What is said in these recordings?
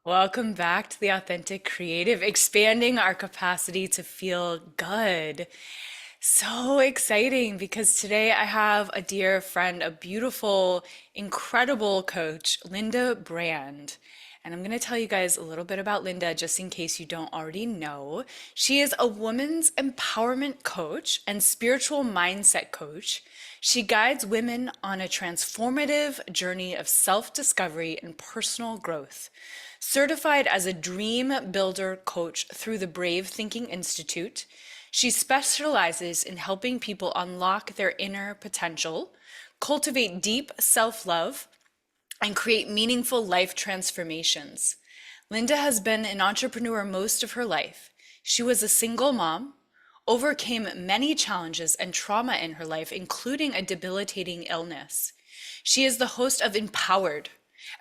Welcome back to the Authentic Creative, expanding our capacity to feel good. So exciting because today I have a dear friend, a beautiful, incredible coach, Linda Brand. And I'm going to tell you guys a little bit about Linda just in case you don't already know. She is a woman's empowerment coach and spiritual mindset coach. She guides women on a transformative journey of self discovery and personal growth. Certified as a dream builder coach through the Brave Thinking Institute, she specializes in helping people unlock their inner potential, cultivate deep self love, and create meaningful life transformations. Linda has been an entrepreneur most of her life. She was a single mom, overcame many challenges and trauma in her life, including a debilitating illness. She is the host of Empowered,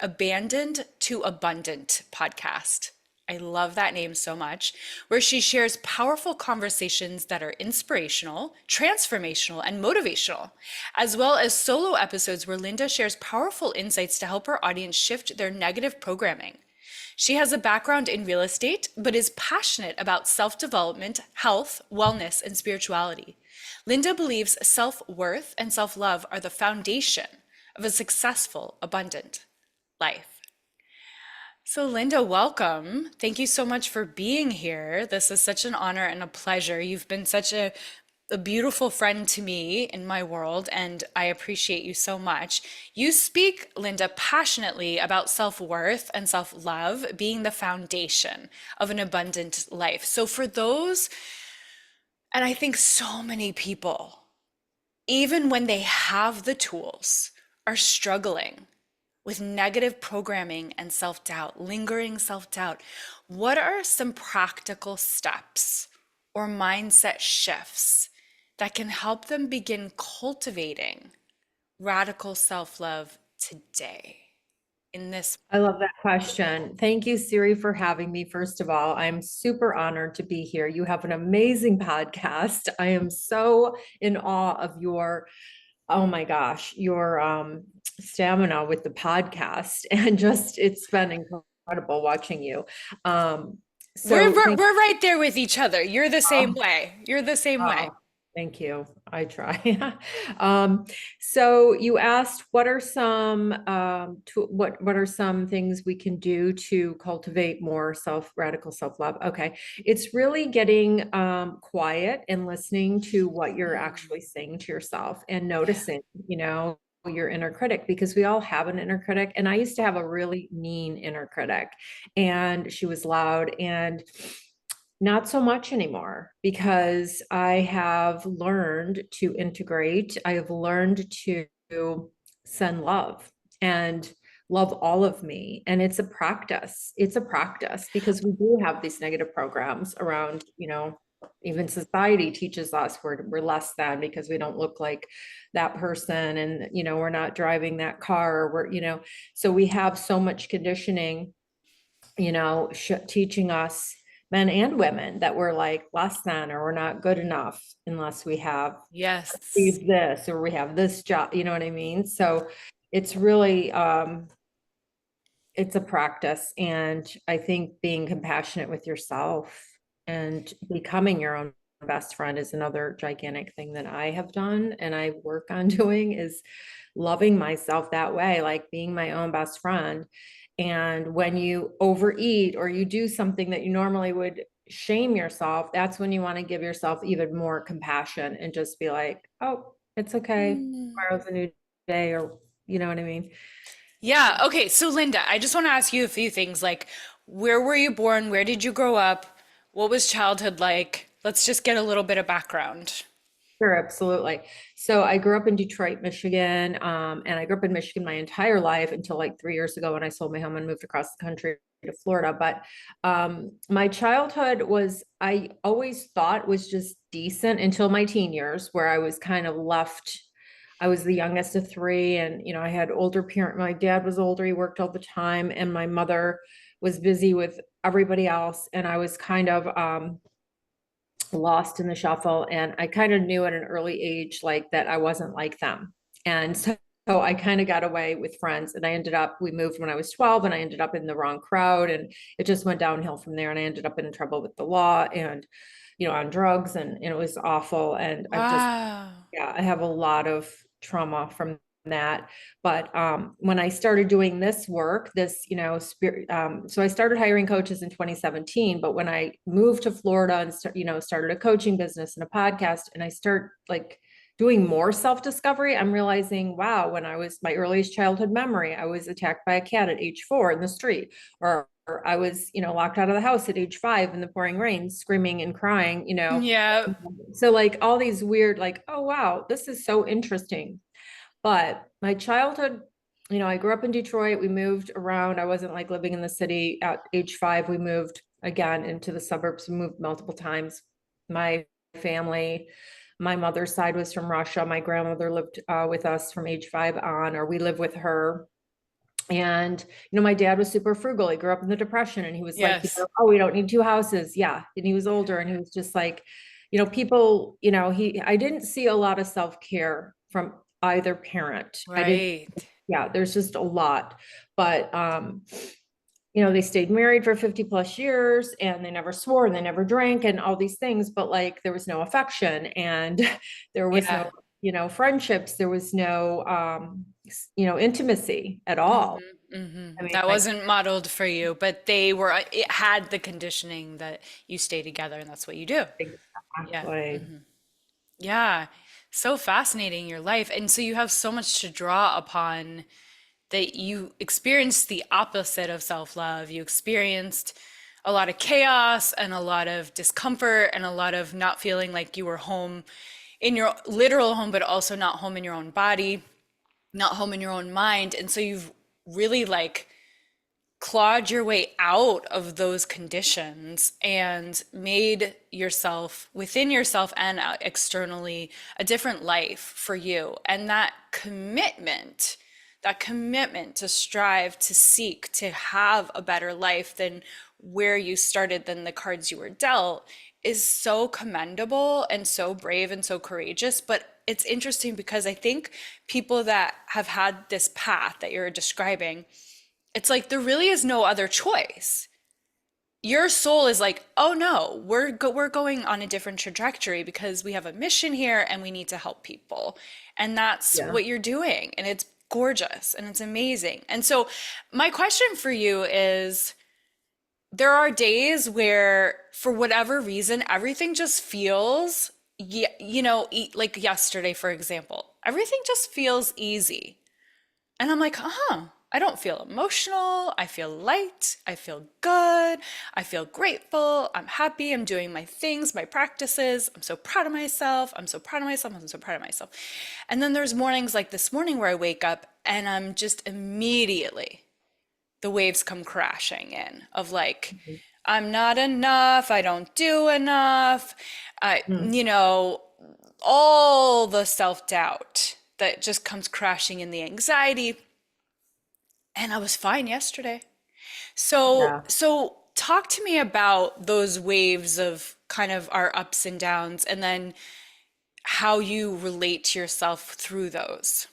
Abandoned to Abundant podcast. I love that name so much, where she shares powerful conversations that are inspirational, transformational, and motivational, as well as solo episodes where Linda shares powerful insights to help her audience shift their negative programming. She has a background in real estate, but is passionate about self development, health, wellness, and spirituality. Linda believes self worth and self love are the foundation of a successful, abundant life. So, Linda, welcome. Thank you so much for being here. This is such an honor and a pleasure. You've been such a beautiful friend to me in my world, and I appreciate you so much. You speak, Linda, passionately about self-worth and self-love being the foundation of an abundant life. So, for those, and I think so many people, even when they have the tools, are struggling with negative programming and self doubt, lingering self doubt, what are some practical steps or mindset shifts that can help them begin cultivating radical self love today in this? I love that question. Thank you, Siri, for having me. First of all, I'm super honored to be here. You have an amazing podcast. I am so in awe of your, oh my gosh, your stamina with the podcast. And just it's been incredible watching you. Um, We're, so we're, thank we're right there with each other. You're the same you. way. You're the same way. Oh, thank you. I try. Um, so you asked what are some what are some things we can do to cultivate more radical self-love? Okay. It's really getting quiet and listening to what you're Mm, actually saying to yourself and yeah. noticing, your inner critic, because we all have an inner critic. And I used to have a really mean inner critic, and she was loud, and not so much anymore because I have learned to integrate. I have learned to send love and love all of me. And it's a practice. It's a practice because we do have these negative programs around, even society teaches us we're less than because we don't look like that person, and we're not driving that car, or so we have so much conditioning, teaching us, men and women, that we're like less than, or we're not good enough unless we have Yes. achieved this, or we have this job, you know what I mean? So it's really it's a practice. And I think being compassionate with yourself and becoming your own best friend is another gigantic thing that I have done and I work on doing, is loving myself that way, like being my own best friend. And when you overeat or you do something that you normally would shame yourself, that's when you want to give yourself even more compassion and just be like, oh, it's okay. Mm. Tomorrow's a new day, or you know what I mean? Yeah. Okay. So, Linda, I just want to ask you a few things like, where were you born? Where did you grow up? What was childhood like? Let's just get a little bit of background. Sure, absolutely. So I grew up in Detroit, Michigan, and I grew up in Michigan my entire life until like 3 years ago when I sold my home and moved across the country to Florida. But my childhood was, I always thought was just decent until my teen years, where I was kind of left. I was the youngest of three, and I had older parent. My dad was older; he worked all the time, and my mother was busy with everybody else, and I was kind of lost in the shuffle. And I kind of knew at an early age, like that I wasn't like them. And so So I kind of got away with friends, and we moved when I was 12, and I ended up in the wrong crowd, and it just went downhill from there. And I ended up in trouble with the law and, on drugs, and it was awful. And Wow. yeah, I have a lot of trauma from that. But when I started doing this work, spirit, so I started hiring coaches in 2017. But when I moved to Florida and started a coaching business and a podcast, and I start like doing more self-discovery, I'm realizing, wow, when I was my earliest childhood memory, I was attacked by a cat at age 4 in the street, or I was, locked out of the house at age 5 in the pouring rain, screaming and crying, Yeah. so like all these weird, like, oh wow, this is so interesting. But my childhood, I grew up in Detroit. We moved around. I wasn't like living in the city at age 5. We moved again into the suburbs. We moved multiple times. My family, my mother's side was from Russia. My grandmother lived with us from age 5 on, or we lived with her. And, my dad was super frugal. He grew up in the Depression, and he was like, Yes. oh, we don't need 2 houses. Yeah. And he was older, and he was just like, people, I didn't see a lot of self-care from either parent. I didn't, Right. yeah, there's just a lot. But, they stayed married for 50 plus years, and they never swore, and they never drank, and all these things. But like, there was no affection, and there was no, Yeah. friendships. There was no, intimacy at all. I mean, That wasn't modeled for you, but it had the conditioning that you stay together and that's what you do. Yeah. exactly. Yeah. So fascinating, your life. And so you have so much to draw upon that you experienced the opposite of self-love. You experienced a lot of chaos and a lot of discomfort and a lot of not feeling like you were home in your literal home, but also not home in your own body, not home in your own mind. And so you've really like clawed your way out of those conditions and made yourself within yourself and externally a different life for you. And that commitment to strive, to seek, to have a better life than where you started, than the cards you were dealt, is so commendable and so brave and so courageous. But it's interesting because I think people that have had this path that you're describing, it's like there really is no other choice. Your soul is like, oh no, we're going on a different trajectory because we have a mission here and we need to help people. And that's Yeah. what you're doing. And it's gorgeous and it's amazing. And so my question for you is, there are days where for whatever reason everything just feels, like yesterday, for example, everything just feels easy. And I'm like, I don't feel emotional. I feel light. I feel good. I feel grateful. I'm happy. I'm doing my things, my practices. I'm so proud of myself. I'm so proud of myself. I'm so proud of myself. And then there's mornings like this morning where I wake up and I'm just immediately, the waves come crashing in of like, I'm not enough. I don't do enough. Mm. All the self-doubt that just comes crashing in, the anxiety. And I was fine yesterday. So, Yeah. so talk to me about those waves of kind of our ups and downs, and then how you relate to yourself through those.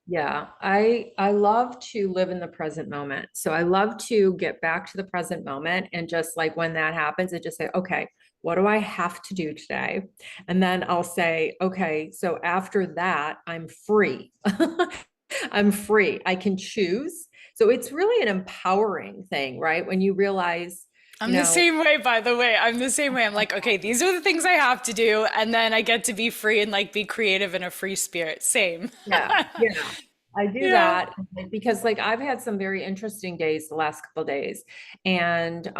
Yeah, I love to live in the present moment. So I love to get back to the present moment, and just like when that happens, I just say, okay, what do I have to do today? And then I'll say, okay, so after that, I'm free. I'm free. I can choose. So it's really an empowering thing, right? When you realize, you I'm the know, same way, by the way. I'm the same way. I'm like, okay, these are the things I have to do, and then I get to be free and like be creative in a free spirit. Same. yeah, yeah. I do Yeah. that because like I've had some very interesting days the last couple of days, and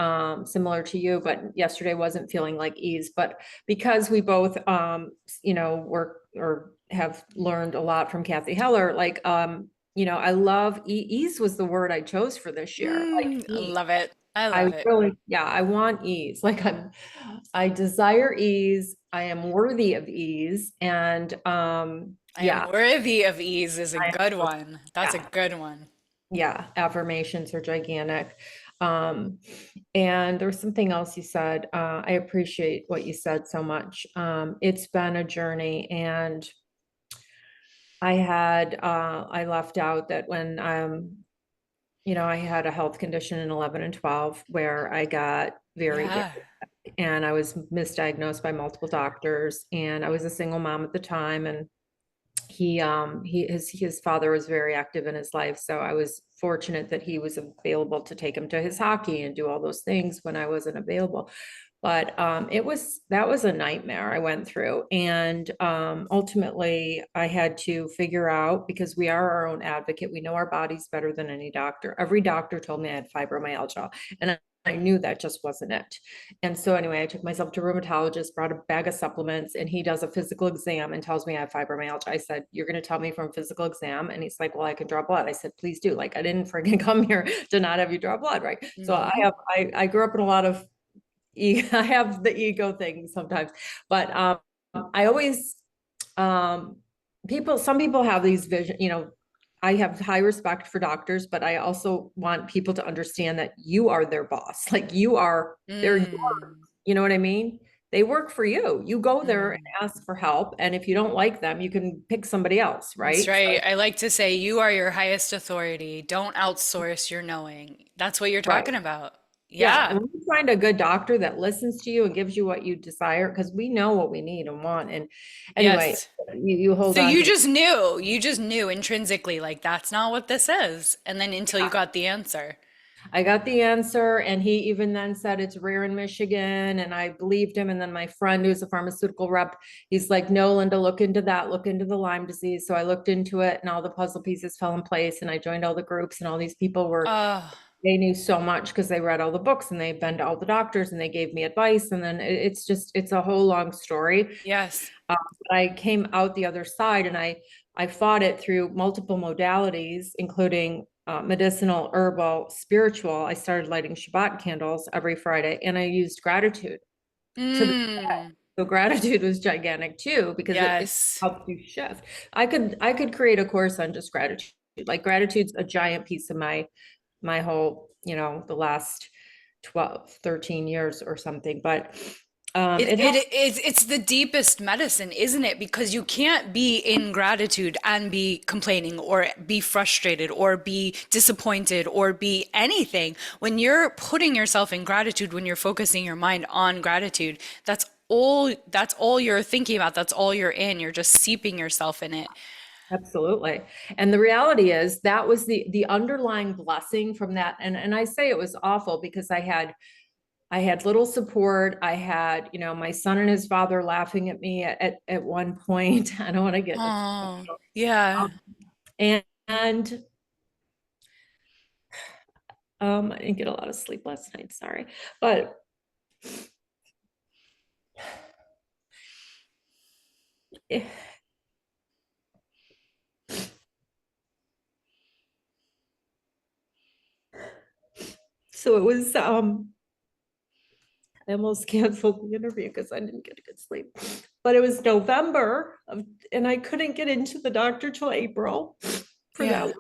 similar to you, but yesterday wasn't feeling like ease. But because we both work or have learned a lot from Kathy Heller, like I love ease was the word I chose for this year. Like I ease. love it. I I love it. really, yeah, I want ease. I desire ease. I am worthy of ease. And I am yeah, worthy of ease is a I good am, one. That's a yeah, good one. yeah, affirmations are gigantic. Um, and there was something else you said. I appreciate what you said so much. It's been a journey, and I left out that when, I had a health condition in 11 and 12 where I got very, very, Yeah. and I was misdiagnosed by multiple doctors, and I was a single mom at the time, and his father was very active in his life. So I was fortunate that he was available to take him to his hockey and do all those things when I wasn't available. But that was a nightmare I went through. And ultimately I had to figure out, because we are our own advocate, we know our bodies better than any doctor. Every doctor told me I had fibromyalgia. And I knew that just wasn't it. And so anyway, I took myself to a rheumatologist, brought a bag of supplements, and he does a physical exam and tells me I have fibromyalgia. I said, "You're going to tell me from physical exam?" And he's like, "Well, I can draw blood." I said, "Please do." Like, I didn't freaking come here to not have you draw blood, right? So Hmm. I grew up in a lot of I have the ego thing sometimes, but I always um some people have these vision, I have high respect for doctors, but I also want people to understand that you are their boss. Like, they're Mm. you know what I mean? They work for you. You go there and Mm. ask for help, and if you don't like them, you can pick somebody else, That's right? right. So, I like to say you are your highest authority. Don't outsource your knowing. That's what you're right. talking about. Yeah, and Yeah. when you find a good doctor that listens to you and gives you what you desire, because we know what we need and want. And anyway, Yes. you hold So on you to the, just knew, you just knew intrinsically, like, that's not what this is. And then until you yeah. got the answer. I got the answer, and he even then said it's rare in Michigan, and I believed him. And then my friend, who's a pharmaceutical rep, he's like, "No, Linda, look into that, look into the Lyme disease." So I looked into it, and all the puzzle pieces fell in place, and I joined all the groups, and all these people Oh, they knew so much because they read all the books and they've been to all the doctors and they gave me advice. And then it's a whole long story. yes. But I came out the other side, and I fought it through multiple modalities, including medicinal, herbal, spiritual. I started lighting Shabbat candles every Friday, and I used gratitude to the Mm, so gratitude was gigantic too, because it yes. helps you shift. I could create a course on just gratitude. Like, gratitude's a giant piece of my whole, the last 12, 13 years or something. But It, it it helped. it's the deepest medicine, isn't it? Because you can't be in gratitude and be complaining or be frustrated or be disappointed or be anything. When you're putting yourself in gratitude, when you're focusing your mind on gratitude, that's all you're thinking about. That's all you're in. You're just seeping yourself in it. Absolutely. And the reality is that was the underlying blessing from that. And I say it was awful because I had little support. I had, my son and his father laughing at me at one point. I don't want to get Oh, yeah. and I didn't get a lot of sleep last night, sorry. But eh, so it was I almost canceled the interview because I didn't get a good sleep. But it was November and I couldn't get into the doctor till April for that. Yeah.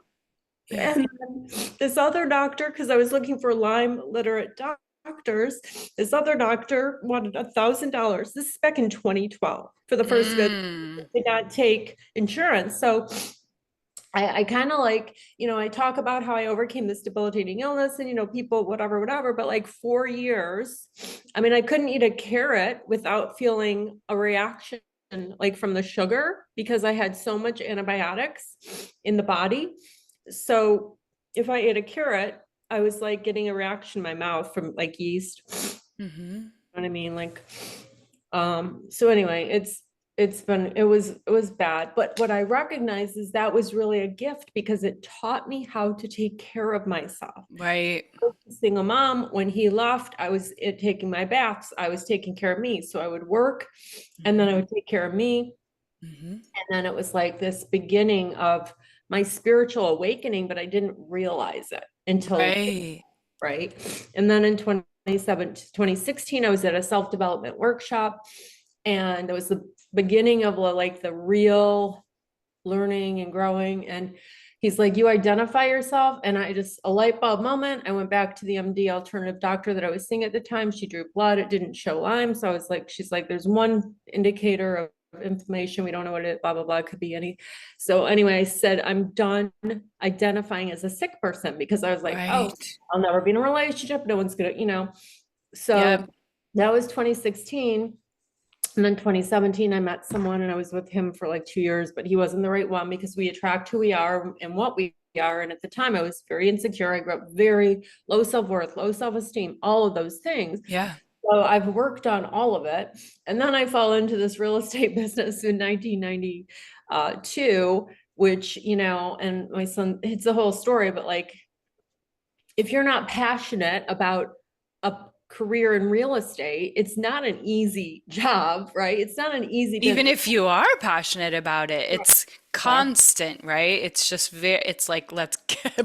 Yeah. And then this other doctor, because I was looking for Lyme literate doctors, this other doctor wanted $1,000. This is back in 2012 for the first visit. Mm. Did not take insurance. So I kind of like, I talk about how I overcame this debilitating illness and, people, whatever, but like 4 years, I mean, I couldn't eat a carrot without feeling a reaction like from the sugar because I had so much antibiotics in the body. So if I ate a carrot, I was like getting a reaction in my mouth from like yeast. Hmm. What I mean? Like, so anyway, it was bad. But what I recognize is that was really a gift because it taught me how to take care of myself. Right. Single mom, when he left, I was taking my baths, I was taking care of me. So I would work and then I Hmm. would take care of me. Hmm. And then it was like this beginning of my spiritual awakening, but I didn't realize it until Right. right. And then in 2016, I was at a self-development workshop, and it was the beginning of like the real learning and growing. And he's like, "You identify yourself." And a light bulb moment. I went back to the MD alternative doctor that I was seeing at the time. She drew blood. It didn't show Lyme. So I was like, she's like, "There's one indicator inflammation. We don't know what it, blah, blah, blah, it could be any. So anyway, I said, I'm done identifying as a sick person because I was like, oh, Right. I'll never be in a relationship. No one's gonna. So Yep. that was 2016. And then 2017, I met someone and I was with him for like 2 years, but he wasn't the right one because we attract who we are and what we are. And at the time, I was very insecure. I grew up very low self-worth, low self-esteem, all of those things. Yeah. So I've worked on all of it. And then I fell into this real estate business in 1992, which, and my son, it's a whole story, but like, if you're not passionate about a career in real estate, it's not an easy job, right? It's not an easy Even business. if you are passionate about it, Right. it's Yeah. constant, right? It's just it's like let's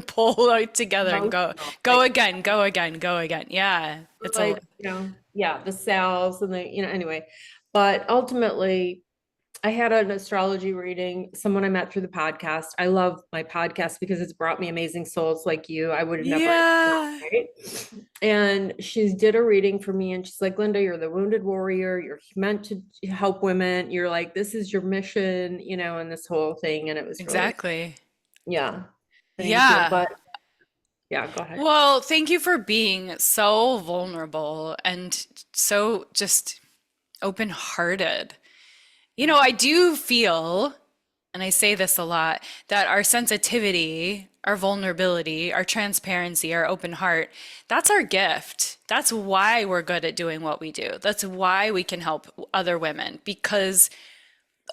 pull it together and go, Emotional. go again, go again, go again. Yeah, it's a Like, yeah, the sales and anyway. But ultimately, I had an astrology reading, someone I met through the podcast. I love my podcast because it's brought me amazing souls like you. I would have never, yeah, right? And she did a reading for me and she's like, Linda, you're the wounded warrior. You're meant to help women. You're like, this is your mission, and this whole thing. And it was really, exactly. yeah, thank you. Yeah. But yeah, go ahead. Well, thank you for being so vulnerable and so just open-hearted. I do feel, and I say this a lot, that our sensitivity, our vulnerability, our transparency, our open heart, that's our gift. That's why we're good at doing what we do. That's why we can help other women because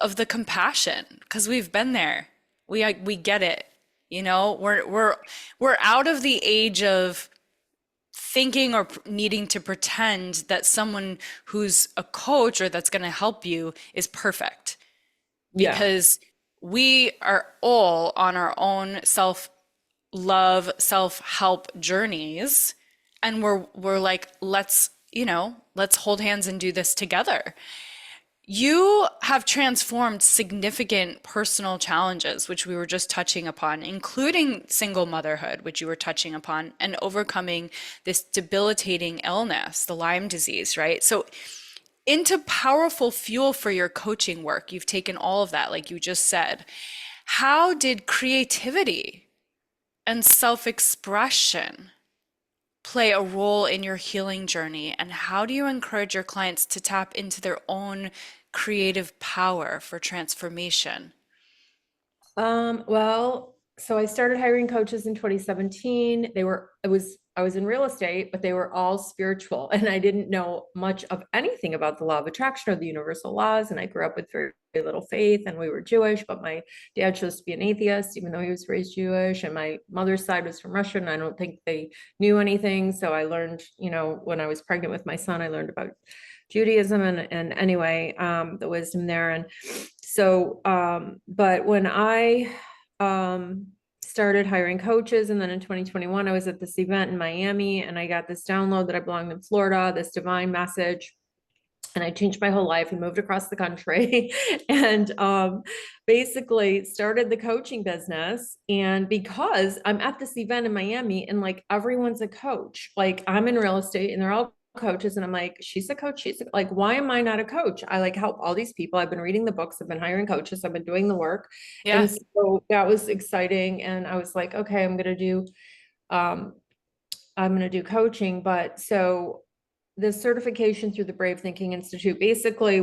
of the compassion, because we've been there. We get it. We're out of the age of thinking or needing to pretend that someone who's a coach or that's going to help you is perfect Yeah. because we are all on our own self love, self help journeys. And we're like, let's hold hands and do this together. You have transformed significant personal challenges, which we were just touching upon, including single motherhood, which you were touching upon, and overcoming this debilitating illness, the Lyme disease, right? So, into powerful fuel for your coaching work. You've taken all of that, like you just said. How did creativity and self expression play a role in your healing journey? And how do you encourage your clients to tap into their own creative power for transformation? Well, so I started hiring coaches in 2017. I was in real estate, but they were all spiritual and I didn't know much of anything about the law of attraction or the universal laws. And I grew up with very, very little faith and we were Jewish, but my dad chose to be an atheist, even though he was raised Jewish. And my mother's side was from Russia and I don't think they knew anything. So I learned, when I was pregnant with my son, I learned about Judaism and anyway, the wisdom there. And so, but when I started hiring coaches, and then in 2021, I was at this event in Miami and I got this download that I belonged in Florida, this divine message. And I changed my whole life and moved across the country and basically started the coaching business. And because I'm at this event in Miami and like everyone's a coach, like I'm in real estate and they're all coaches. And I'm like, she's a coach. Like, why am I not a coach? I like help all these people. I've been reading the books. I've been hiring coaches. I've been doing the work. Yeah. And so that was exciting. And I was like, okay, um, I'm going to do coaching. But so the certification through the Brave Thinking Institute, basically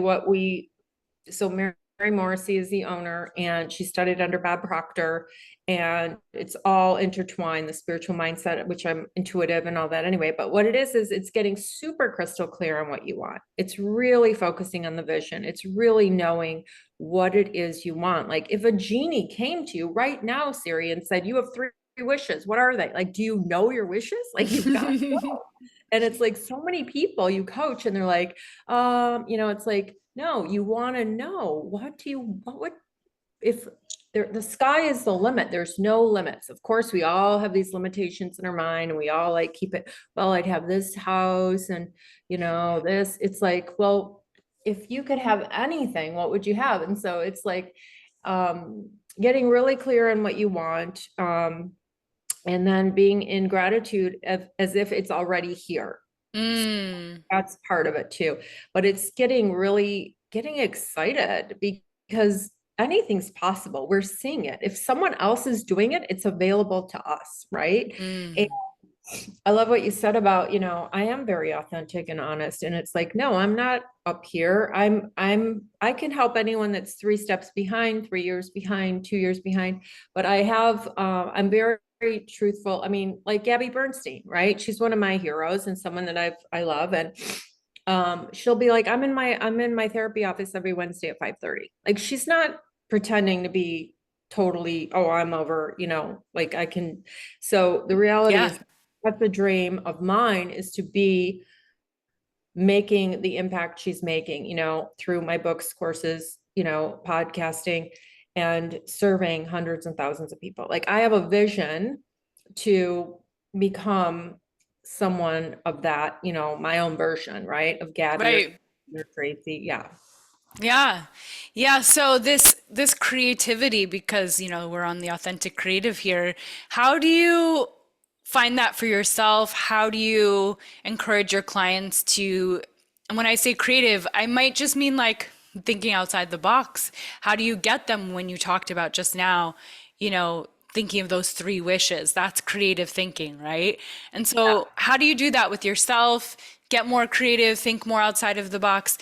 so Mary Morrissey is the owner and she studied under Bob Proctor and it's all intertwined, the spiritual mindset, which I'm intuitive and all that anyway. But what it is it's getting super crystal clear on what you want. It's really focusing on the vision. It's really knowing what it is you want. Like if a genie came to you right now, Siri, and said, you have three wishes, what are they? Like, do you know your wishes? Like you've got to know. And it's like so many people you coach and they're like, it's like, no, you want to know what would, if the sky is the limit, there's no limits. Of course, we all have these limitations in our mind and we all like keep it, well, I'd have this house and, this, it's like, well, if you could have anything, what would you have? And so it's like, getting really clear on what you want. And then being in gratitude as if it's already here. Mm, That's part of it too. But it's getting really getting excited because anything's possible. We're seeing it. If someone else is doing it, it's available to us, right? And Mm. I love what you said about, I am very authentic and honest. And it's like, no, I'm not up here. I can help anyone that's 3 steps behind, 3 years behind, 2 years behind. But I'm very, very truthful. I mean, like Gabby Bernstein, right? She's one of my heroes and someone that I love. And she'll be like, I'm in my therapy office every Wednesday at 5:30. Like she's not pretending to be totally, oh, I'm over, like I can. So the reality Yeah. is that's a dream of mine, is to be making the impact she's making, through my books, courses, podcasting, and serving hundreds and thousands of people. Like I have a vision to become someone of that, my own version, right? Of Gabby Right. or Tracy. Yeah. Yeah. Yeah. So this creativity, because we're on the authentic creative here, how do you find that for yourself? How do you encourage your clients to, and when I say creative, I might just mean like thinking outside the box. How do you get them when you talked about just now, thinking of those 3 wishes? That's creative thinking, right? And Yeah. so how do you do that with yourself? Get more creative, think more outside of the box,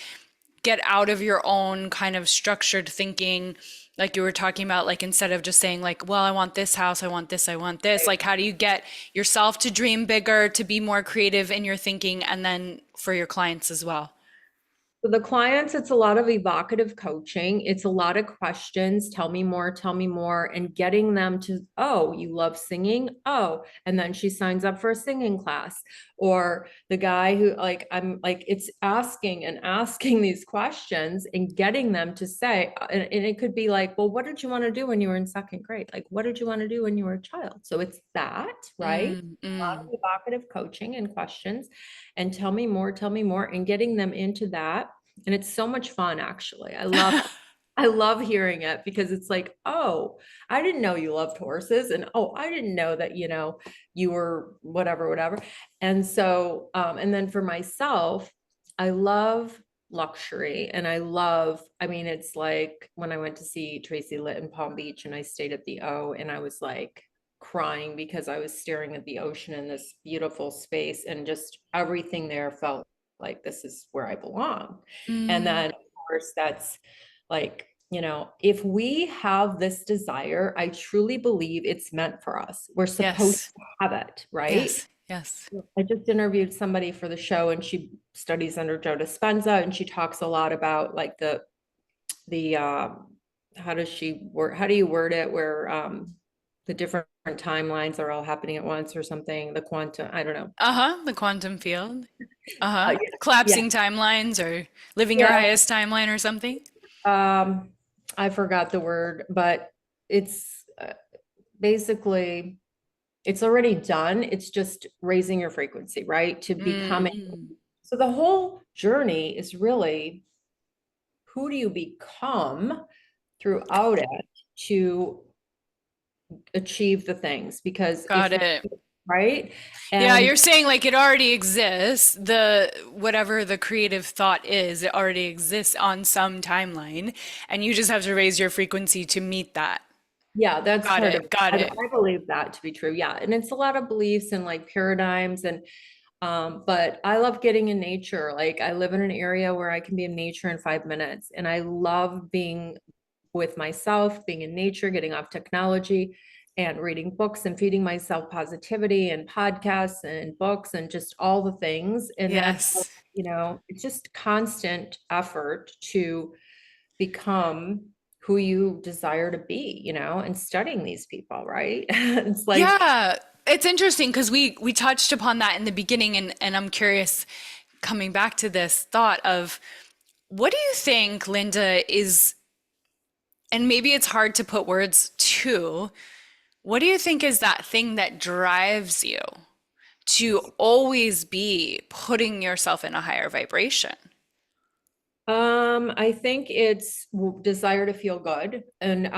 get out of your own kind of structured thinking, like you were talking about, like instead of just saying like, well, I want this house, I want this, I want this, like how do you get yourself to dream bigger, to be more creative in your thinking, and then for your clients as well? For the clients, it's a lot of evocative coaching. It's a lot of questions. Tell me more, and getting them to, oh, you love singing? Oh, and then she signs up for a singing class. Or the guy who, like, I'm like, it's asking and asking these questions and getting them to say, and it could be like, well, what did you want to do when you were in second grade? Like, what did you want to do when you were a child? So it's that, right? Mm, A lot mm. of evocative coaching and questions, and tell me more, and getting them into that. And it's so much fun, actually. I love hearing it because it's like, oh, I didn't know you loved horses. And oh, I didn't know that, you were whatever, whatever. And so, and then for myself, I love luxury, and I mean, it's like when I went to see Tracy Litt in Palm Beach and I stayed at the O, and I was like crying because I was staring at the ocean in this beautiful space, and just everything there felt like this is where I belong. And Mm. then, of course, that's like, if we have this desire, I truly believe it's meant for us. We're supposed Yes, to have it, right? yes, yes. I just interviewed somebody for the show, and she studies under Joe Dispenza, and she talks a lot about like the how do you word it, where the different timelines are all happening at once or something, the quantum, I don't know. Uh-huh, the quantum field. Uh-huh. Yeah, yeah, Collapsing timelines or living your yeah. highest timeline or something. Um, I forgot the word, but it's basically it's already done. It's just raising your frequency, right? To Mm, becoming. mm. So the whole journey is really, who do you become throughout it to achieve the things? Because Got if, it. right? Yeah, And you're saying like it already exists. The whatever the creative thought is, it already exists on some timeline, and you just have to raise your frequency to meet that. yeah, that's Got part of it. it. Got it. I believe that to be true. Yeah. And it's a lot of beliefs and like paradigms, and but I love getting in nature. Like I live in an area where I can be in nature in 5 minutes, and I love being with myself, being in nature, getting off technology and reading books and feeding myself positivity and podcasts and books and just all the things. And that's, Yes. it's just constant effort to become who you desire to be, and studying these people, right? It's like, Yeah, it's interesting because we touched upon that in the beginning, and I'm curious, coming back to this thought of what do you think, Linda, is, and maybe it's hard to put words to, what do you think is that thing that drives you to always be putting yourself in a higher vibration? I think it's desire to feel good. And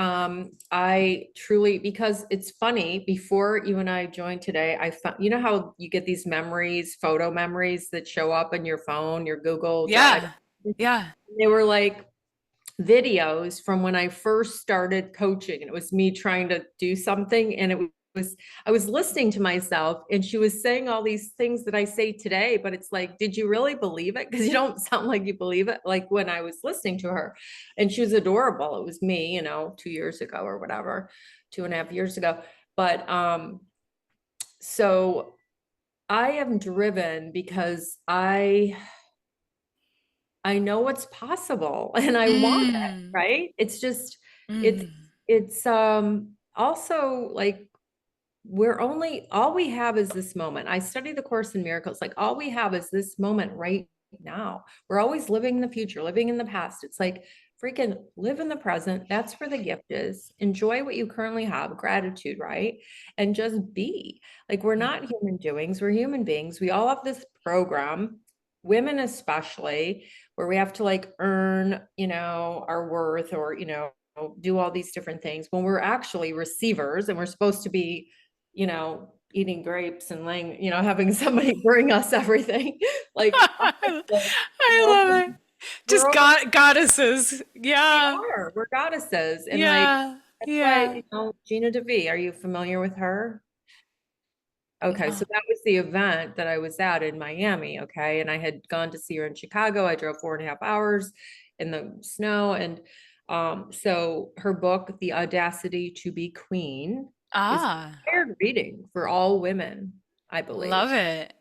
I truly, because it's funny, before you and I joined today, I found, how you get these memories, photo memories that show up on your phone, your Google Drive. Yeah. Yeah. They were like videos from when I first started coaching, and it was me trying to do something, and it was I was listening to myself, and she was saying all these things that I say today, but it's like, did you really believe it? Because you don't sound like you believe it, like when I was listening to her. And she was adorable. It was me, 2 years ago or whatever, 2.5 years ago. But so I am driven because I know what's possible and I want it, Mm. right? It's just it's Mm. it's also like we're only all we have is this moment. I study the Course in Miracles. Like all we have is this moment right now. We're always living in the future, living in the past. It's like freaking live in the present. That's where the gift is. Enjoy what you currently have, gratitude, right? And just be. Like we're not human doings, we're human beings. We all have this program, women especially, where we have to like earn, our worth or, do all these different things when we're actually receivers and we're supposed to be eating grapes and laying, having somebody bring us everything. Like, honestly, I love it. we're Just over, goddesses. we Yeah. are, we're goddesses. And like, Yeah. that's why, Yeah. Gina DeVee, are you familiar with her? Okay, so No. that was the event that I was at in Miami. Okay. And I had gone to see her in Chicago. I drove 4.5 hours in the snow. And so her book, The Audacity to Be Queen, is Ah, required reading for all women, I believe. love it.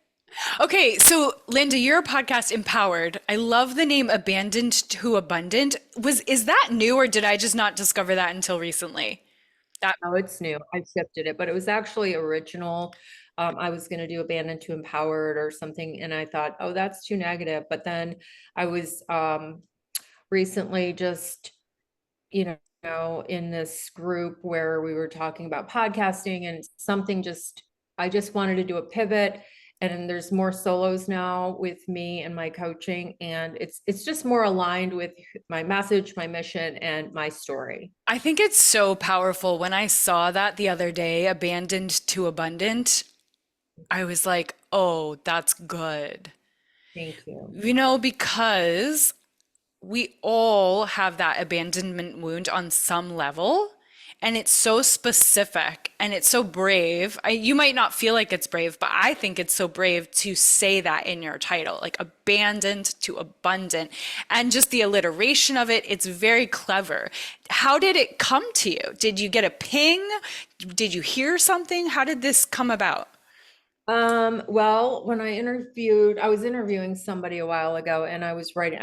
Okay, so Linda, your podcast Empowered. I love the name Abandoned to Abundant. Is that new or did I just not discover that until recently? That No, it's new. I shifted it, but it was actually original. I was going to do abandoned to empowered or something, and I thought, oh, that's too negative. But then I was recently just, in this group where we were talking about podcasting and something just, I just wanted to do a pivot. And there's more solos now with me and my coaching, and it's just more aligned with my message, my mission, and my story. I think it's so powerful. When I saw that the other day, Abandoned to Abundant, I was like, "Oh, that's good." Thank you. Because we all have that abandonment wound on some level, and it's so specific and it's so brave. You might not feel like it's brave, but I think it's so brave to say that in your title, like abandoned to abundant, and just the alliteration of it. It's very clever. How did it come to you? Did you get a ping? Did you hear something? How did this come about? Well, when I was interviewing somebody a while ago and I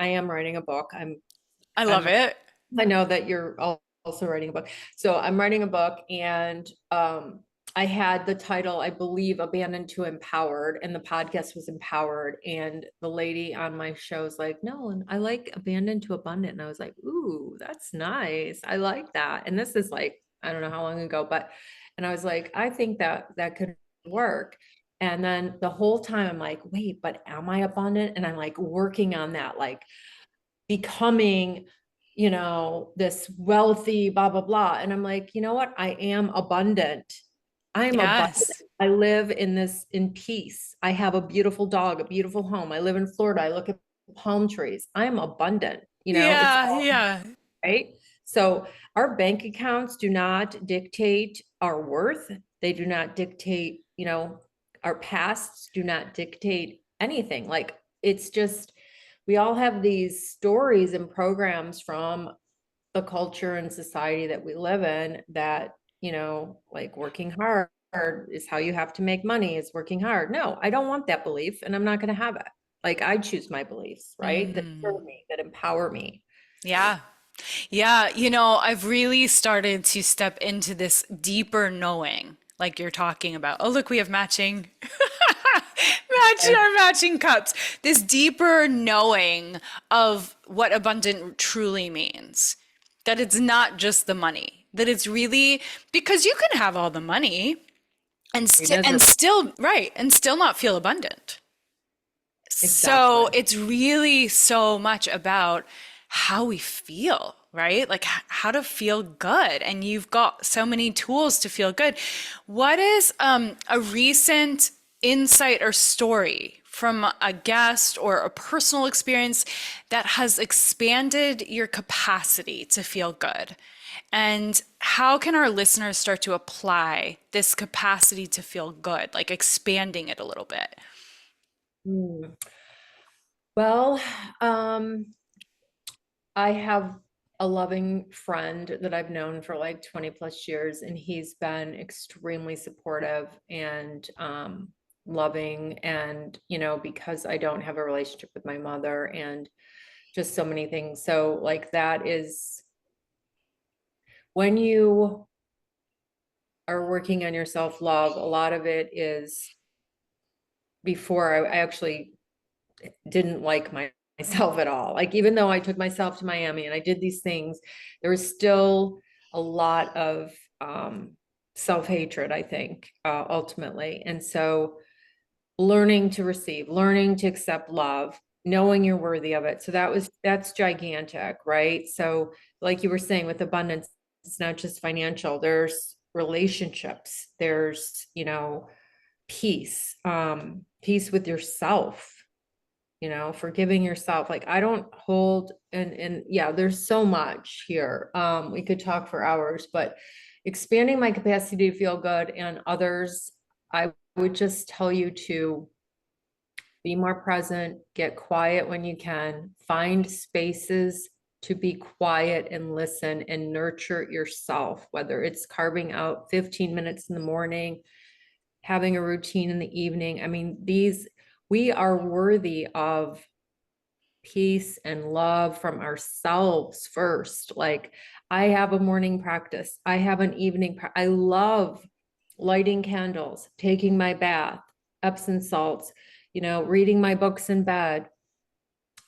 am writing a book. I love I'm it. I know that you're also writing a book. So I'm writing a book, and I had the title, I believe, Abandoned to Empowered, and the podcast was Empowered. And the lady on my show is like, no, and I like Abandoned to Abundant. And I was like, ooh, that's nice. I like that. And this is like, I don't know how long ago, and I was like, I think that that could work. And then the whole time I'm like, wait, but am I abundant? And I'm like working on that, like becoming, this wealthy, blah, blah, blah. And I'm like, you know what? I am abundant. I am abundant. Yes. I live in peace. I have a beautiful dog, a beautiful home. I live in Florida. I look at palm trees. I am abundant. It's Yeah, all yeah. right. So our bank accounts do not dictate our worth. They do not dictate, our pasts do not dictate anything. Like it's just, we all have these stories and programs from the culture and society that we live in that, like working hard is how you have to make money, is working hard. No, I don't want that belief and I'm not going to have it. Like I choose my beliefs, right? That serve me, that empower me. Yeah. Yeah, I've really started to step into this deeper knowing, like you're talking about. Oh, look, we have our matching cups. This deeper knowing of what abundant truly means. That it's not just the money. That it's really because you can have all the money Be miserable. and still not feel abundant. So Exactly. it's really so much about how we feel, right? Like how to feel good. And you've got so many tools to feel good. What is a recent insight or story from a guest or a personal experience that has expanded your capacity to feel good? And how can our listeners start to apply this capacity to feel good, like expanding it a little bit? Hmm. Well, um, I have a loving friend that I've known for like 20 plus years, and he's been extremely supportive and loving. And, because I don't have a relationship with my mother and just so many things. So, like, that is when you are working on your self love, a lot of it is before I actually didn't like myself at all. Like, even though I took myself to Miami and I did these things, there was still a lot of self-hatred, I think, ultimately. And so learning to receive, learning to accept love, knowing you're worthy of it. So that's gigantic, right? So like you were saying with abundance, it's not just financial, there's relationships, there's, peace, peace with yourself, forgiving yourself. Like, I don't hold, and yeah, there's so much here. We could talk for hours, but expanding my capacity to feel good and others, I would just tell you to be more present, get quiet when you can, find spaces to be quiet and listen and nurture yourself, whether it's carving out 15 minutes in the morning, having a routine in the evening. I mean, we are worthy of peace and love from ourselves first. Like, I have a morning practice, I have an evening. I love lighting candles, taking my bath, Epsom salts, reading my books in bed.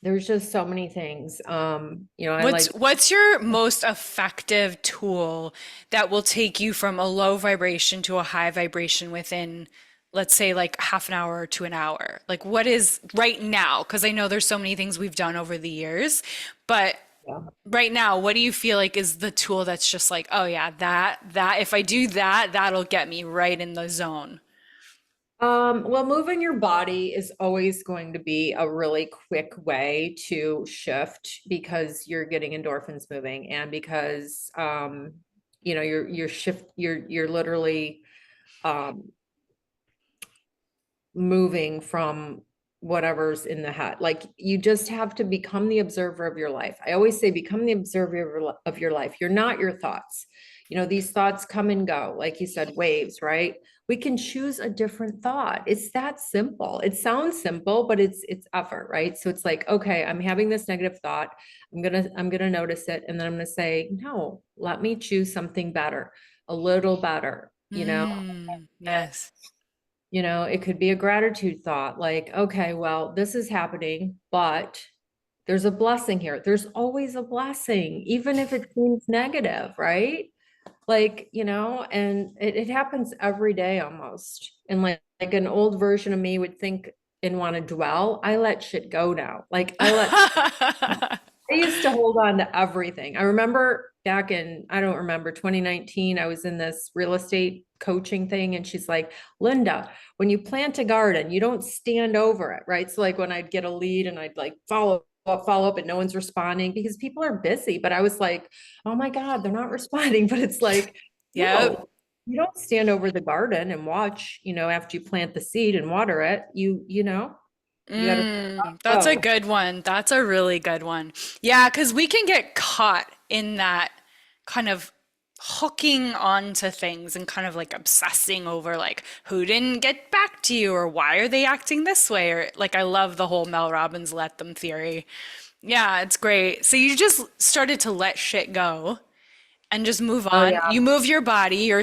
There's just so many things. I What's like, what's your most effective tool that will take you from a low vibration to a high vibration within, let's say, like half an hour to an hour? Like, what is right now? Because I know there's so many things we've done over the years, but yeah. right now, what do you feel like is the tool that's just like, oh yeah, that if I do that, that'll get me right in the zone? Well, moving your body is always going to be a really quick way to shift because you're getting endorphins moving, and because you're literally um moving from whatever's in the head. Like, you just have to become the observer of your life. I always say, become the observer of your life. You're not your thoughts. These thoughts come and go, like you said, waves, right? We can choose a different thought. It's that simple. It sounds simple, but it's effort, right? So it's like, okay, I'm having this negative thought. I'm gonna notice it, and then I'm gonna say, no, let me choose something better, a little better, and Yes. it could be a gratitude thought, like, okay, well, this is happening, but there's a blessing here. There's always a blessing, even if it seems negative, right? Like, and it happens every day almost. And like an old version of me would think and want to dwell. I let shit go now. Like, I used to hold on to everything. I remember back in, I don't remember, 2019, I was in this real estate coaching thing, and she's like, Linda, when you plant a garden, you don't stand over it, right? So like when I'd get a lead and I'd like follow up and no one's responding because people are busy. But I was like, oh my God, they're not responding. But it's like, Yep. no, you don't stand over the garden and watch, after you plant the seed and water it, you got to That's a go. good one. That's a really good one. Yeah, because we can get caught in that kind of hooking onto things and kind of like obsessing over like who didn't get back to you or why are they acting this way, or like I love the whole Mel Robbins let them theory. Yeah, it's great. So you just started to let shit go and just move Oh on. yeah. You move your body. You're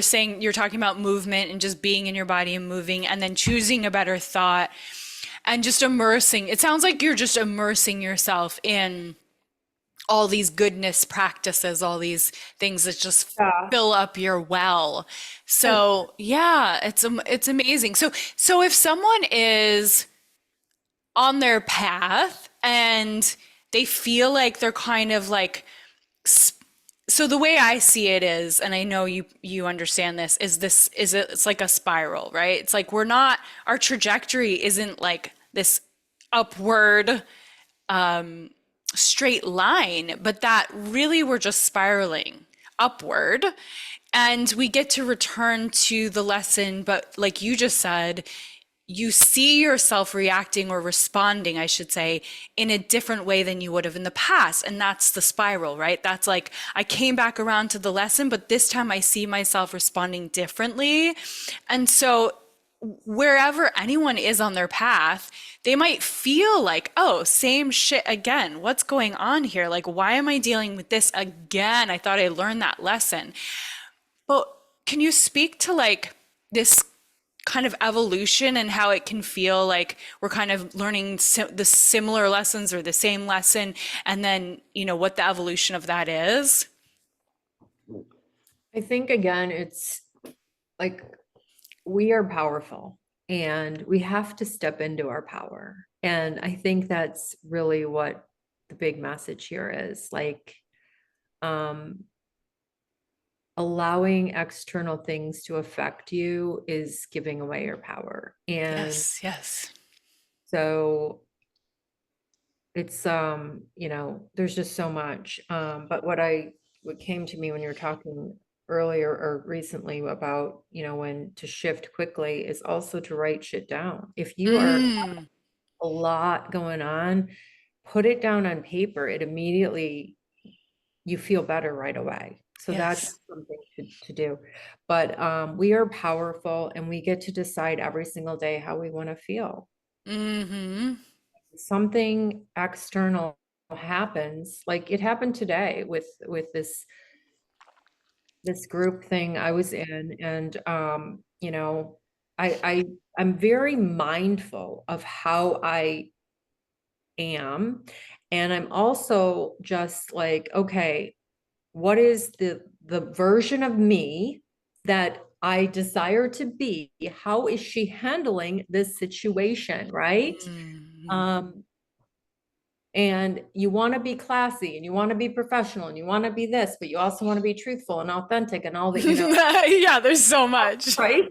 talking about movement and just being in your body and moving and then choosing a better thought and just immersing. It sounds like you're just immersing yourself in all these goodness practices, all these things that just Yeah. fill up your well. And So, yeah, it's amazing. So if someone is on their path and they feel like they're kind of like so the way I see it is, and I know you understand this, is it's like a spiral, right? It's like we're not our trajectory isn't like this upward straight line, but that really we're just spiraling upward. And we get to return to the lesson, but like you just said, you see yourself reacting or responding, I should say, in a different way than you would have in the past. And that's the spiral, right? That's like, I came back around to the lesson, but this time I see myself responding differently. And so, wherever anyone is on their path, they might feel like, oh, same shit again. What's going on here? Like, why am I dealing with this again? I thought I learned that lesson. But can you speak to like this kind of evolution and how it can feel like we're kind of learning the similar lessons or the same lesson, and then, what the evolution of that is? I think again, it's like we are powerful and we have to step into our power. And I think that's really what the big message here is like, um, allowing external things to affect you is giving away your power. And Yes, yes. so it's, there's just so much. But what came to me when you were talking earlier or recently about, when to shift quickly is also to write shit down. If you are Mm, a lot going on, put it down on paper. It immediately, you feel better right away. So that's yes. something to do. But we are powerful and we get to decide every single day how we want to feel. Mm-hmm. Something external happens, like it happened today with this group thing I was in, and I'm very mindful of how I am, and I'm also just like, okay, what is the version of me that I desire to be? How is she handling this situation, right? Mm. Um, and you want to be classy and you want to be professional and you want to be this, but you also want to be truthful and authentic and all that, Yeah, there's so much. right?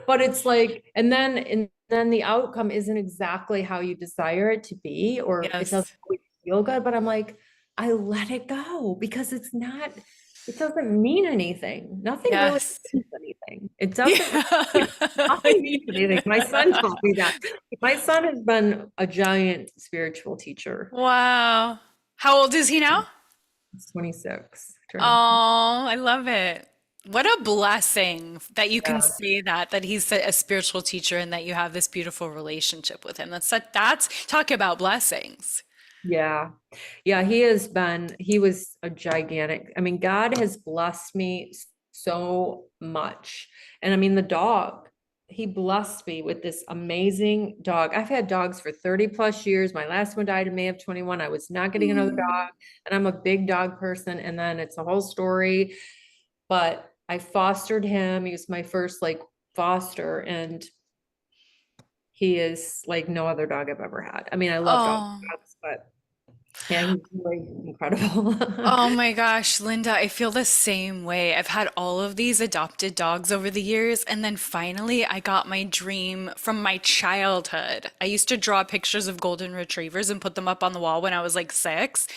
But it's like, and then the outcome isn't exactly how you desire it to be, or it doesn't Yes. always feel good. But I'm like, I let it go because it's not, it doesn't mean anything. Nothing really Yes. means anything. It doesn't really, Yeah. nothing means anything. My son taught me that. My son has been a giant spiritual teacher. Wow. How old is he now? He's 26, turning 20. Oh, I love it. What a blessing that you can Yeah. say that he's a spiritual teacher and that you have this beautiful relationship with him. That's talk about blessings. Yeah. Yeah, he was a gigantic. I mean, God has blessed me so much. And I mean, the dog, he blessed me with this amazing dog. I've had dogs for 30 plus years. My last one died in May of 21. I was not getting another Mm. dog, and I'm a big dog person. And then it's a whole story. But I fostered him. He was my first like foster, and he is like no other dog I've ever had. I mean, I loved all Oh. dogs, but yeah, he's really incredible. Oh my gosh, Linda, I feel the same way. I've had all of these adopted dogs over the years, and then finally I got my dream from my childhood. I used to draw pictures of golden retrievers and put them up on the wall when I was like 6.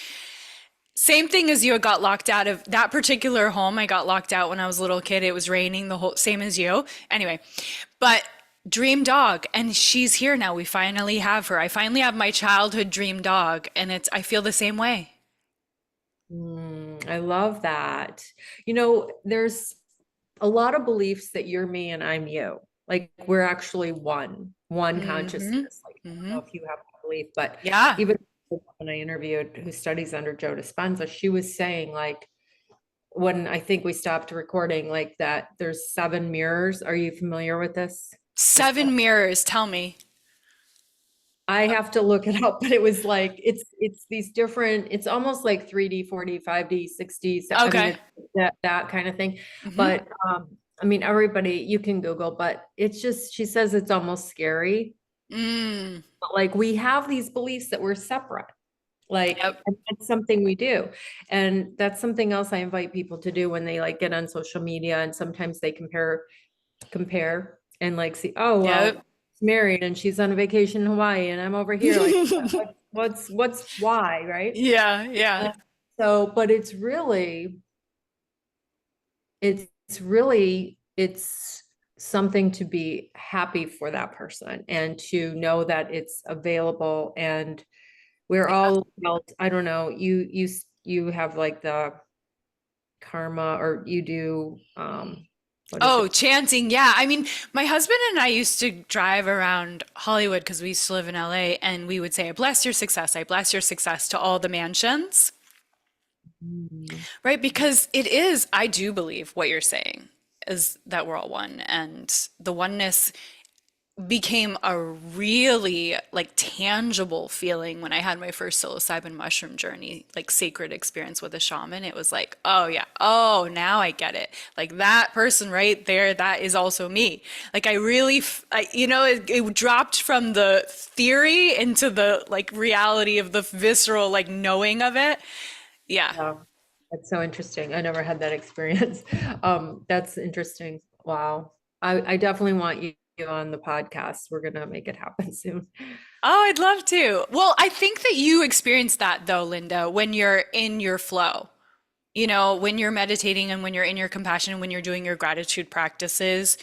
Same thing as you. I got locked out of that particular home. I got locked out when I was a little kid. It was raining the whole same as you. Anyway, but dream dog, and she's here now. We finally have her. I finally have my childhood dream dog, and I feel the same way. I love that. There's a lot of beliefs that you're me and I'm you. Like we're actually one Mm-hmm. consciousness. Like I Mm-hmm. don't know if you have that belief, but Yeah. even when I interviewed who studies under Joe Dispenza, she was saying like when I think we stopped recording, like that there's 7 mirrors. Are you familiar with this? Seven mirrors, tell me. I have to look it up, but it was like it's these different, it's almost like 3D, 4D, 5D, 6D. So, I mean, Okay. it's that kind of thing. Mm-hmm. But I mean, everybody you can Google, but it's just she says it's almost scary. Mm. But like we have these beliefs that we're separate. Like Yep. and that's something we do. And that's something else I invite people to do when they like get on social media and sometimes they compare and like see, oh well, Yep. married and she's on a vacation in Hawaii and I'm over here like, what's why, right? Yeah, yeah. And so, but it's something to be happy for that person and to know that it's available. And we're all, well, I don't know, you have like the karma, or you do, what is Oh, it? chanting. Yeah. I mean, my husband and I used to drive around Hollywood because we used to live in LA, and we would say, I bless your success. I bless your success to all the mansions, Mm. right? Because it is, I do believe what you're saying is that we're all one. And the oneness became a really like tangible feeling when I had my first psilocybin mushroom journey, like sacred experience with a shaman. It was like, oh yeah, oh now I get it. Like that person right there, that is also me. Like I really, it dropped from the theory into the like reality of the visceral like knowing of it. Yeah. Yeah, that's so interesting. I never had that experience. That's interesting. Wow. I definitely want you on the podcast. We're gonna make it happen soon. Oh, I'd love to. Well, I think that you experience that though, Linda, when you're in your flow. You know, when you're meditating and when you're in your compassion and when you're doing your gratitude practices,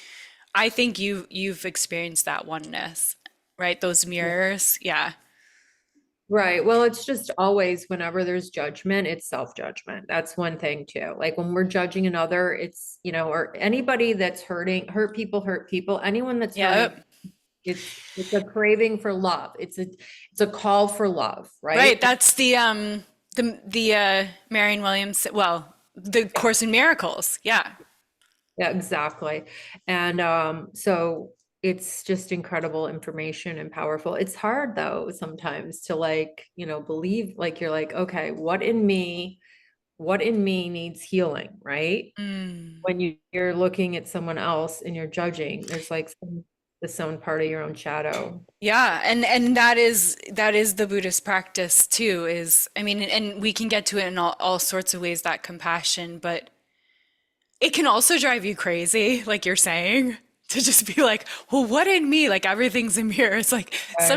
I think you've experienced that oneness, right? Those mirrors. Yeah. Right. Well, it's just always whenever there's judgment, it's self-judgment. That's one thing too. Like when we're judging another, it's, or anybody that's hurt people, anyone that's hurting, Yep. it's a craving for love. It's a call for love, Right. right? That's the Marianne Williams, well, the Yeah. Course in Miracles. Yeah. Yeah, exactly. And so it's just incredible information and powerful. It's hard though sometimes to like, believe, like you're like, okay, what in me needs healing, right? Mm. When you're looking at someone else and you're judging, there's like this own part of your own shadow. Yeah, and that is the Buddhist practice too, is I mean, and we can get to it in all sorts of ways, that compassion, but it can also drive you crazy, like you're saying, to just be like, well, what in me? Like everything's a mirror. It's like Right.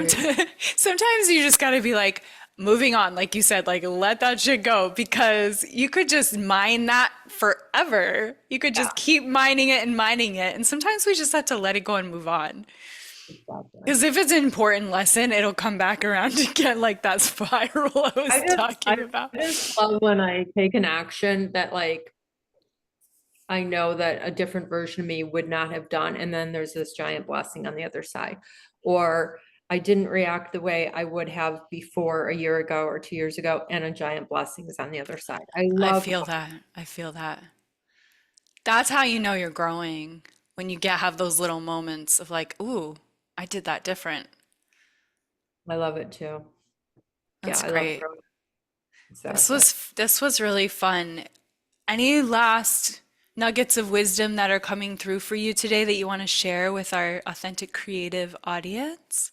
sometimes you just gotta be like, moving on, like you said, like let that shit go because you could just mine that forever. You could Yeah, just keep mining it and mining it. And sometimes we just have to let it go and move on. exactly. Because if it's an important lesson, it'll come back around again, like that spiral I I was just I talking about. just love when I take an action that like I know that a different version of me would not have done. And then there's this giant blessing on the other side. Or I didn't react the way I would have before a year ago or 2 years ago, and a giant blessing is on the other side. I I love, feel that. I feel that. That's how you know you're growing when you get have those little moments of like, ooh, I did that different. I love it too. Yeah, That's I love great. growth. Exactly. This was really fun. Any last nuggets of wisdom that are coming through for you today that you want to share with our authentic creative audience?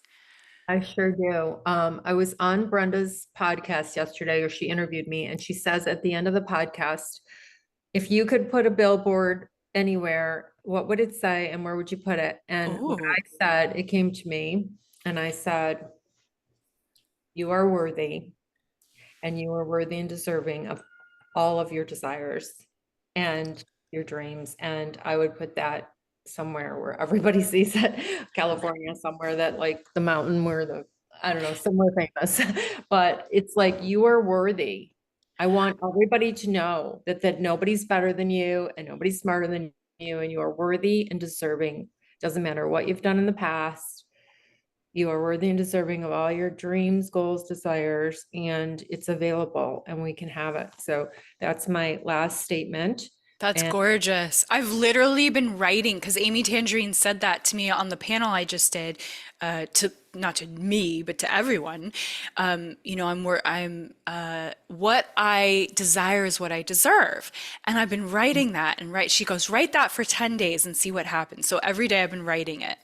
I sure do. I was on Brenda's podcast yesterday, or she interviewed me, and she says at the end of the podcast, if you could put a billboard anywhere, what would it say and where would you put it? And what Ooh, I said, it came to me, and I said, you are worthy, and you are worthy and deserving of all of your desires and your dreams. And I would put that somewhere where everybody sees it, California, somewhere that like the mountain where I don't know, somewhere famous. But it's like you are worthy. I want everybody to know that nobody's better than you and nobody's smarter than you, and you are worthy and deserving. Doesn't matter what you've done in the past. You are worthy and deserving of all your dreams, goals, desires, and it's available and we can have it. So that's my last statement. that's And gorgeous. I've literally been writing because Amy Tangerine said that to me on the panel I just did, to not to me, but to everyone. What I desire is what I deserve, and I've been writing that and write. She goes, write that for 10 days and see what happens. So every day I've been writing it.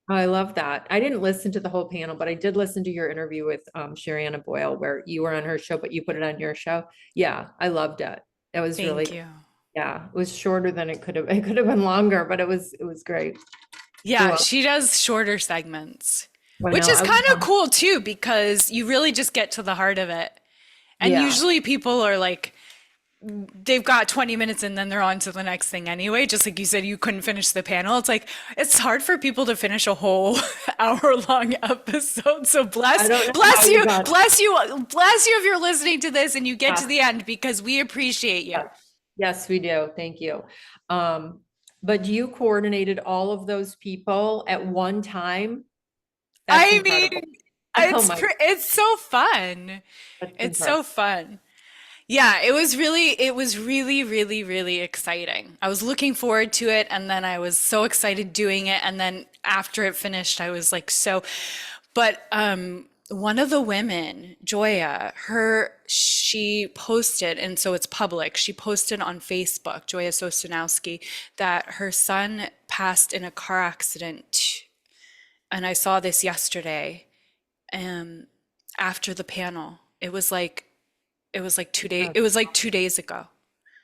I love that. I didn't listen to the whole panel, but I did listen to your interview with Sharianna Boyle, where you were on her show, but you put it on your show. Yeah, I loved it. It was Thank really, you. yeah, it was shorter than it could have been longer, but it was great. Yeah, Well, she does shorter segments, well, which no, is I kind was of cool too, because you really just get to the heart of it. And yeah. usually people are like, they've got 20 minutes and then they're on to the next thing anyway. Just like you said, you couldn't finish the panel. It's like, it's hard for people to finish a whole hour-long episode. So I don't know how you got bless you if you're listening to this and you get to that. the end because we appreciate you. Yes, we do. Thank you. Um, but you coordinated all of those people at one time. That's I mean, incredible. Oh my, it's so fun. that's It's so impressive. fun. Yeah, it was really, really exciting. I was looking forward to it, and then I was so excited doing it, and then after it finished, I was like so. But one of the women, Joya, she posted, and so it's public. She posted on Facebook, Joya Sostanowski, that her son passed in a car accident, and I saw this yesterday. Um, after the panel, Yeah, it was like 2 days ago.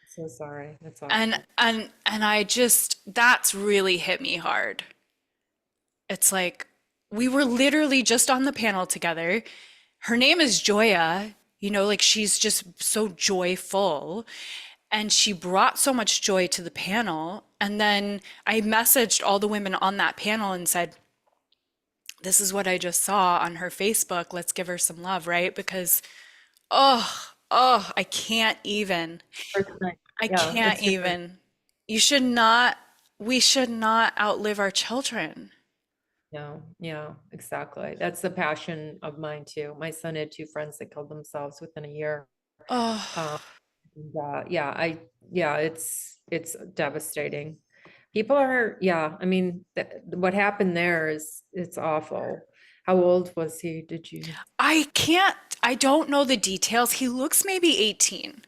so sorry. That's And awful. I just that's really hit me hard. It's like we were literally just on the panel together. Her name is Joya, like she's just so joyful. And she brought so much joy to the panel. And then I messaged all the women on that panel and said, this is what I just saw on her Facebook. Let's give her some love, right? Because, I can't even. First night. I Yeah, can't it's super. even. You should not, we should not outlive our children. No, yeah, exactly. That's the passion of mine too. My son had two friends that killed themselves within a year. Oh, Um, yeah, yeah, it's devastating. People are, yeah, I mean, what happened there is, it's awful. How old was he? Did you? I don't know the details. He looks maybe 18.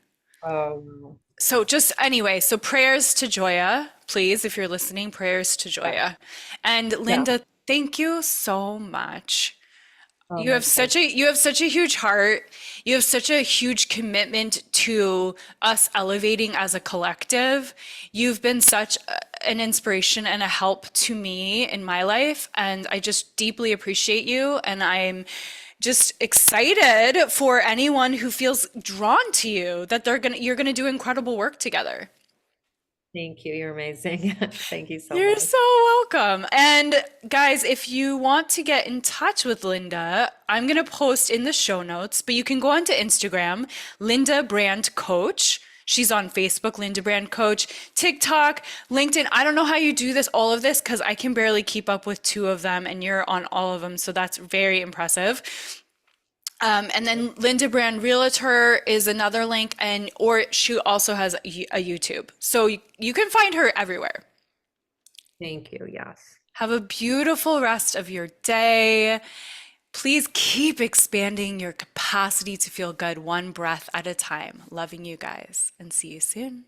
Oh, no. So just anyway, so prayers to Joya, please, if you're listening, prayers to Yeah, Joya. And yeah. Linda, thank you so much. Oh, my pleasure. You have such a huge heart. You have such a huge commitment to us elevating as a collective. You've been an inspiration and a help to me in my life, and I just deeply appreciate you. And I'm just excited for anyone who feels drawn to you that you're gonna do incredible work together. Thank you. You're amazing. Thank you so You're much. so welcome. And guys, if you want to get in touch with Linda, I'm going to post in the show notes, but you can go onto Instagram, Linda Brand Coach. She's on Facebook, Linda Brand Coach, TikTok, LinkedIn. I don't know how you do this, all of this, because I can barely keep up with two of them, and you're on all of them. So that's very impressive. And then Linda Brand Realtor is another link, or she also has a YouTube. So you can find her everywhere. Thank you. Yes. Have a beautiful rest of your day. Please keep expanding your capacity to feel good one breath at a time. Loving you guys and see you soon.